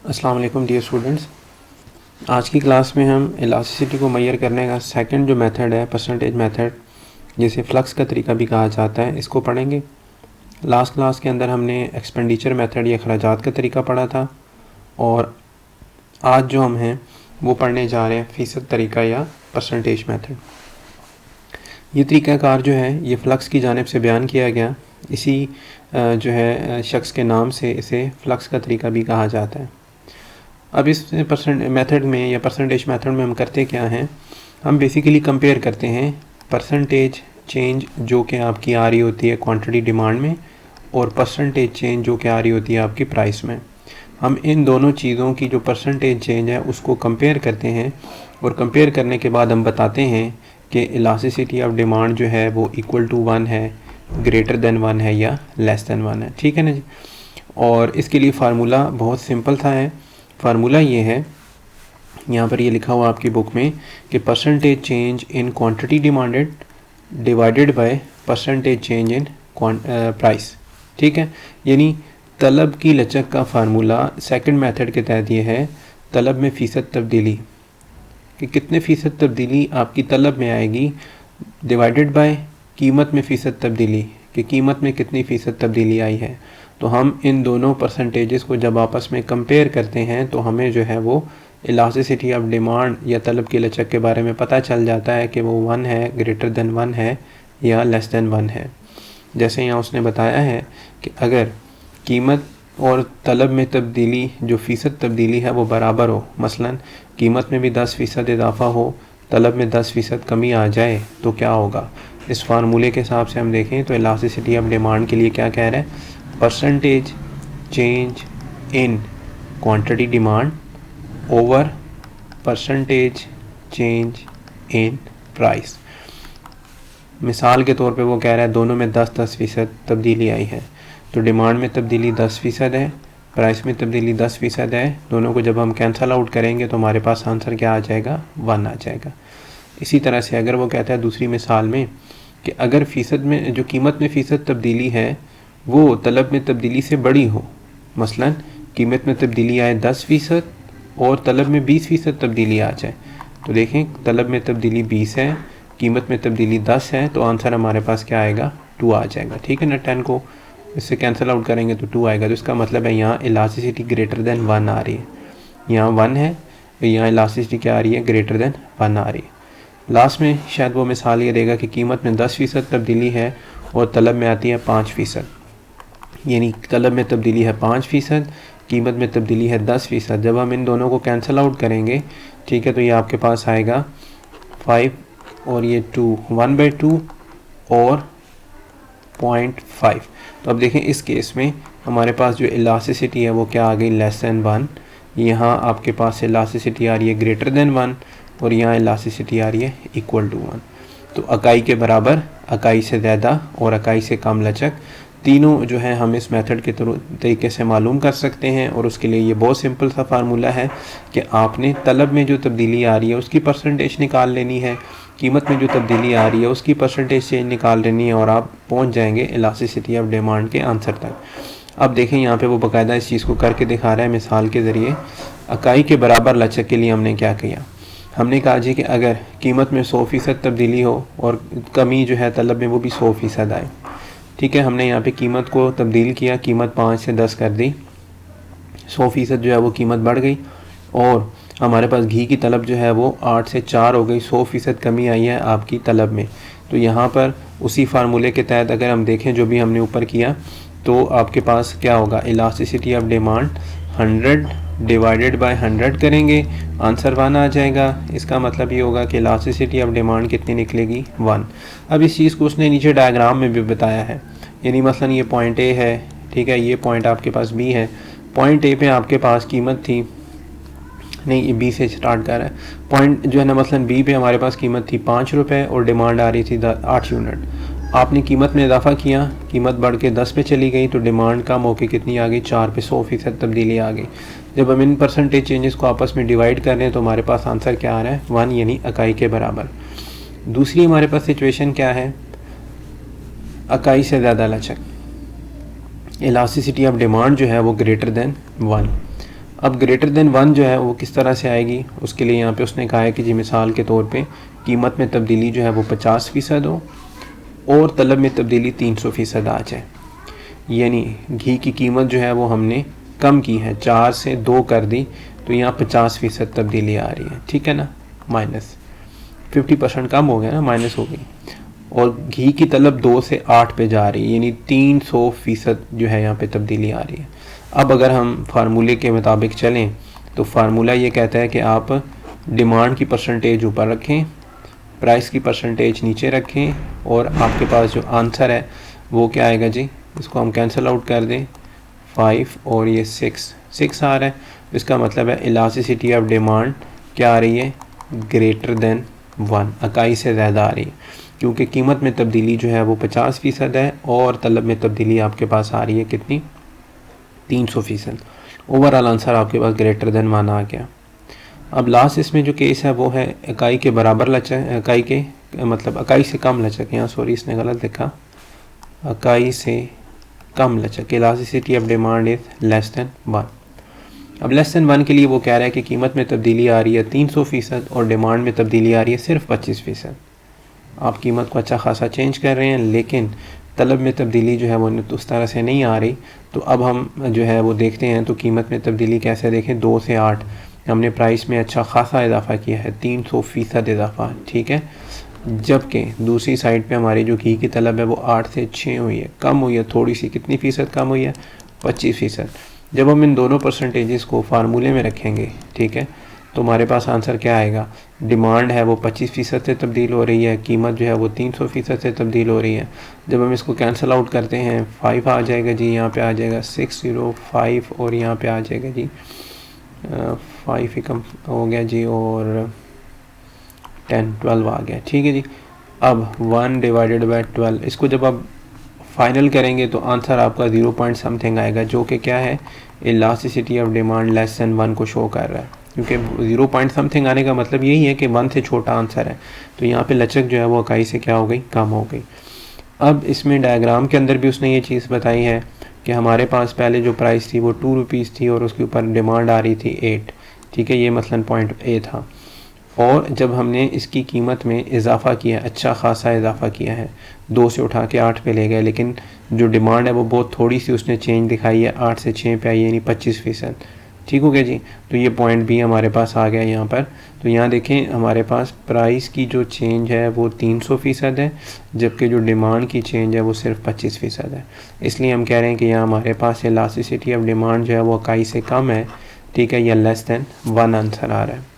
अस्सलाम वालेकुम dear students. आज की क्लास में हम इलास्टिसिटी को मेजर करने का सेकंड जो मेथड है परसेंटेज मेथड, जिसे फ्लक्स का तरीका भी कहा जाता है, इसको पढ़ेंगे। लास्ट क्लास के अंदर हमने एक्सपेंडिचर मेथड या अखराजात का तरीका पढ़ा था, और आज जो हम हैं वो पढ़ने जा रहे हैं फ़ीसद तरीका या परसेंटेज मेथड। ये तरीक़ाकार जो है ये फ़्लक्स की जानिब से बयान किया गया, इसी जो है शख्स के नाम से इसे फ़्लक्स का तरीका भी कहा जाता है। अब इस मेथड में या परसेंटेज मेथड में हम करते क्या हैं, हम बेसिकली कंपेयर करते हैं परसेंटेज चेंज जो कि आपकी आ रही होती है क्वांटिटी डिमांड में, और परसेंटेज चेंज जो कि आ रही होती है आपकी प्राइस में। हम इन दोनों चीज़ों की जो परसेंटेज चेंज है उसको कंपेयर करते हैं, और कंपेयर करने के बाद हम बताते हैं कि इलास्टिसिटी ऑफ डिमांड जो है वो इक्वल टू 1 है, ग्रेटर देन 1 है या लेस देन 1 है। ठीक है ना जी। और इसके लिए फार्मूला बहुत सिंपल सा है। फार्मूला ये है, यहाँ पर ये लिखा हुआ आपकी बुक में कि percentage change in quantity demanded divided by percentage change in price. ठीक है, यानी तलब की लचक का फार्मूला सेकंड मेथड के तहत ये है, तलब में फ़ीसद तब्दीली कि कितने फ़ीसद तब्दीली आपकी तलब में आएगी, डिवाइडेड बाय कीमत में फ़ीसद तब्दीली कि कीमत में कितनी फ़ीसद तब्दीली आई है। तो हम इन दोनों परसेंटेजेस को जब आपस में कंपेयर करते हैं तो हमें जो है वो इलास्टिसिटी ऑफ डिमांड या तलब की लचक के बारे में पता चल जाता है कि वो 1 है, ग्रेटर देन 1 है या लेस देन 1 है। जैसे यहाँ उसने बताया है कि अगर कीमत और तलब में तब्दीली जो फ़ीसद तब्दीली है वो बराबर हो, मसलन कीमत में भी 10% इजाफा हो, तलब में 10% कमी आ जाए, तो क्या होगा। इस फार्मूले के हिसाब से हम देखें तो इलास्टिसिटी ऑफ डिमांड के लिए क्या कह रहा है, percentage change in quantity demand over percentage change in price. मिसाल के तौर पे वो कह रहा है दोनों में 10% तब्दीली आई है, तो डिमांड में तब्दीली 10% है, प्राइस में तब्दीली 10% है। दोनों को जब हम कैंसल आउट करेंगे तो हमारे पास आंसर क्या आ जाएगा, 1 आ जाएगा। इसी तरह से अगर वो कहता है दूसरी मिसाल में कि अगर फ़ीसद में जो कीमत में फ़ीसद तब्दीली है वो तलब में तब्दीली से बड़ी हो, मसलन कीमत में तब्दीली आए 10% और तलब में 20% तब्दीली आ जाए, तो देखें तलब में तब्दीली 20 है, कीमत में तब्दीली 10 है, तो आंसर हमारे पास क्या आएगा, 2 आ जाएगा। ठीक है ना, 10 को इससे कैंसिल आउट करेंगे तो 2 आएगा। तो इसका मतलब है यहाँ इलास्टिसिटी ग्रेटर देन 1 आ रही है, यहाँ 1 है, यहाँ इलास्टिसिटी क्या आ रही है, ग्रेटर देन 1 आ रही है। लास्ट में शायद वो मिसाल ये देगा कि कीमत में 10% तब्दीली है और तलब में आती है 5%, यानी तलब में तब्दीली है 5%, कीमत में तब्दीली है 10%। जब हम इन दोनों को कैंसिल आउट करेंगे, ठीक है, तो ये आपके पास आएगा 5 और ये 2, 1/2 और 0.5। तो अब देखें इस केस में हमारे पास जो इलास्टिसिटी है वो क्या आ गई, लेस देन 1। यहाँ आपके पास इलास्टिसिटी आ रही है ग्रेटर देन 1 और यहाँ इलास्टिसिटी आ रही है इक्वल टू 1। तो इकाई के बराबर, इकाई से ज़्यादा और इकाई से कम लचक, तीनों जो है हम इस मेथड के तरीके से मालूम कर सकते हैं। और उसके लिए ये बहुत सिंपल सा फार्मूला है कि आपने तलब में जो तब्दीली आ रही है उसकी परसेंटेज निकाल लेनी है, कीमत में जो तब्दीली आ रही है उसकी परसेंटेज चेंज निकाल लेनी है, और आप पहुंच जाएंगे इलास्टिसिटी ऑफ डिमांड के आंसर तक। अब देखें यहाँ पे वो बाकायदा इस चीज़ को करके दिखा रहा है मिसाल के ज़रिए। इकाई के बराबर लचक के लिए हमने क्या किया, हमने कहा जी कि अगर कीमत में 100% तब्दीली हो और कमी जो है तलब में वो भी 100% आए। ठीक है, हमने यहाँ पे कीमत को तब्दील किया, कीमत 5 से 10 कर दी, 100% जो है वो कीमत बढ़ गई, और हमारे पास घी की तलब जो है वो 8 से 4 हो गई, 100% कमी आई है आपकी तलब में। तो यहाँ पर उसी फार्मूले के तहत अगर हम देखें जो भी हमने ऊपर किया, तो आपके पास क्या होगा, elasticity of demand 100 divided by 100 करेंगे, आंसर 1 आ जाएगा। इसका मतलब ये होगा कि इलास्टिसिटी ऑफ डिमांड कितनी निकलेगी, 1। अब इस चीज़ को उसने नीचे डायग्राम में भी बताया है, यानी मसलन ये पॉइंट ए है, ठीक है, ये पॉइंट आपके पास बी है। पॉइंट ए पे आपके पास कीमत थी, नहीं ये बी से स्टार्ट कर रहा है, पॉइंट जो है ना मसलन बी पे हमारे पास कीमत थी 5 रुपये और डिमांड आ रही थी 8 यूनिट। आपने कीमत में इजाफा किया, कीमत बढ़ के 10 पे चली गई, तो डिमांड कम होकर कितनी आ गई, 4 पे, 100% तब्दीली आ गई। जब हम इन परसेंटेज चेंजेस को आपस में डिवाइड कर रहे हैं तो हमारे पास आंसर क्या आ रहा है, 1, यानी इकाई के बराबर। दूसरी हमारे पास सिचुएशन क्या है, इकाई से ज़्यादा लचक, इलास्टिसिटी ऑफ डिमांड जो है वो ग्रेटर देन 1। अब ग्रेटर देन 1 जो है वो किस तरह से आएगी, उसके लिए यहाँ पे उसने कहा है कि जी मिसाल के तौर पे कीमत में तब्दीली जो है वो 50% हो और तलब में तब्दीली 300% आ जाए। यानी घी की कीमत जो है वो हमने कम की है, 4 से 2 कर दी, तो यहाँ 50% तब्दीली आ रही है, ठीक है ना, माइनस 50% कम हो गया ना, माइनस हो गई। और घी की तलब 2 से 8 पे जा रही है, यानी 300% जो है यहाँ पे तब्दीली आ रही है। अब अगर हम फार्मूले के मुताबिक चलें तो फार्मूला ये कहता है कि आप डिमांड की परसेंटेज ऊपर रखें, प्राइस की परसेंटेज नीचे रखें, और आपके पास जो आंसर है वो क्या आएगा जी, इसको हम कैंसिल आउट कर दें, 5 और ये 6 आ रहा है। इसका मतलब है इलास्टिसिटी ऑफ डिमांड क्या आ रही है, ग्रेटर देन 1, इकाई से ज़्यादा आ रही है, क्योंकि कीमत में तब्दीली जो है वो 50% है और तलब में तब्दीली आपके पास आ रही है कितनी, 300%। ओवरऑल आंसर आपके पास ग्रेटर देन 1 आ गया। अब लास्ट इसमें जो केस है वो है इकाई के बराबर लचक, इकाई के मतलब इकाई से कम लचक, यहाँ सॉरी इसने गलत लिखा, इकाई से कम लचक, elasticity of demand is less than 1। अब लेस देन 1 के लिए वो कह रहा है कि कीमत में तब्दीली आ रही है 300% और डिमांड में तब्दीली आ रही है सिर्फ 25%। आप कीमत को अच्छा खासा चेंज कर रहे हैं लेकिन तलब में तब्दीली जो है वो उस तरह से नहीं आ रही। तो अब हम जो है वो देखते हैं, तो कीमत में तब्दीली कैसे देखें, 2 से 8 हमने प्राइस में अच्छा खासा इजाफा किया है, 300% इजाफा, ठीक है। जबकि दूसरी साइड पे हमारी जो घी की तलब है वो 8 से 6 हुई है, कम हुई है थोड़ी सी, कितनी फ़ीसद कम हुई है, 25%। जब हम इन दोनों परसेंटेजेस को फार्मूले में रखेंगे, ठीक है, तो हमारे पास आंसर क्या आएगा, डिमांड है वो 25% से तब्दील हो रही है, कीमत जो है वो 300% से तब्दील हो रही है। जब हम इसको कैंसिल आउट करते हैं 5 आ जाएगा जी, यहाँ पे आ जाएगा 605 और यहाँ पे आ जाएगा जी 5 ही कम हो गया जी और 10 12 आ गया, ठीक है जी। अब 1 डिवाइडेड बाई 12, इसको जब आप फाइनल करेंगे तो आंसर आपका 0 पॉइंट समथिंग आएगा, जो कि क्या है, elasticity of demand less than 1 को शो कर रहा है, क्योंकि 0 पॉइंट समथिंग आने का मतलब यही है कि 1 से छोटा आंसर है। तो यहाँ पे लचक जो है वो इकाई से क्या हो गई, कम हो गई। अब इसमें डायग्राम के अंदर भी उसने ये चीज़ बताई है कि हमारे पास पहले जो प्राइस थी वो 2 रुपीज़ थी और उसके ऊपर डिमांड आ रही थी 8, ठीक है, ये मसलन पॉइंट ए था। और जब हमने इसकी कीमत में इजाफा किया, अच्छा खासा इजाफा किया है, 2 से उठा के 8 पे ले गए, लेकिन जो डिमांड है वो बहुत थोड़ी सी उसने चेंज दिखाई है, 8 से 6 पे आई, यानी 25%, ठीक हो गया जी। तो ये पॉइंट भी हमारे पास आ गया यहाँ पर। तो यहाँ देखें हमारे पास प्राइस की जो चेंज है वो 300% है, जबकि जो डिमांड की चेंज है वो सिर्फ 25% है। इसलिए हम कह रहे हैं कि यहाँ हमारे पास इलास्टिसिटी ऑफ डिमांड जो है वो इकाई से कम है, ठीक है, या लेस देन 1 आंसर आ रहा है।